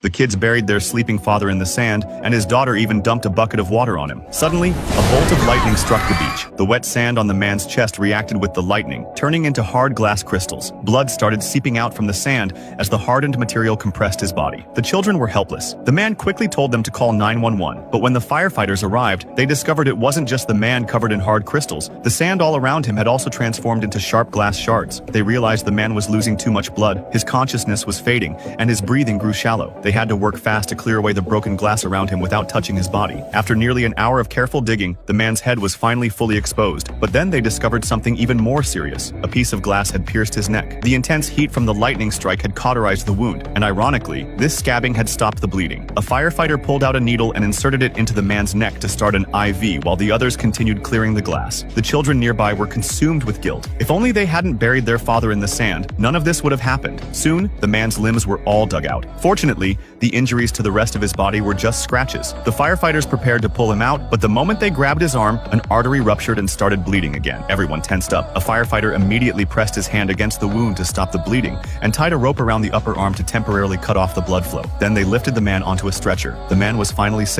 The kids buried their sleeping father in the sand, and his daughter even dumped a bucket of water on him. Suddenly, a bolt of lightning struck the beach. The wet sand on the man's chest reacted with the lightning, turning into hard glass crystals. Blood started seeping out from the sand as the hardened material compressed his body. The children were helpless. The man quickly told them to call 911, but when the firefighters arrived, they discovered it wasn't just the man covered in hard crystals. The sand all around him had also transformed into sharp glass shards. They realized the man was losing too much blood, his consciousness was fading, and his breathing grew shallow. They had to work fast to clear away the broken glass around him without touching his body. After nearly an hour of careful digging, the man's head was finally fully exposed. But then they discovered something even more serious. A piece of glass had pierced his neck. The intense heat from the lightning strike had cauterized the wound, and ironically, this scabbing had stopped the bleeding. A firefighter pulled out a needle and inserted it into the man's neck to start an IV while the others continued clearing the glass. The children nearby were consumed with guilt. If only they hadn't buried their father in the sand, none of this would have happened. Soon, the man's limbs were all dug out. Fortunately, the injuries to the rest of his body were just scratches. The firefighters prepared to pull him out, but the moment they grabbed his arm, an artery ruptured and started bleeding again. Everyone tensed up. A firefighter immediately pressed his hand against the wound to stop the bleeding and tied a rope around the upper arm to temporarily cut off the blood flow. Then they lifted the man onto a stretcher. The man was finally saved.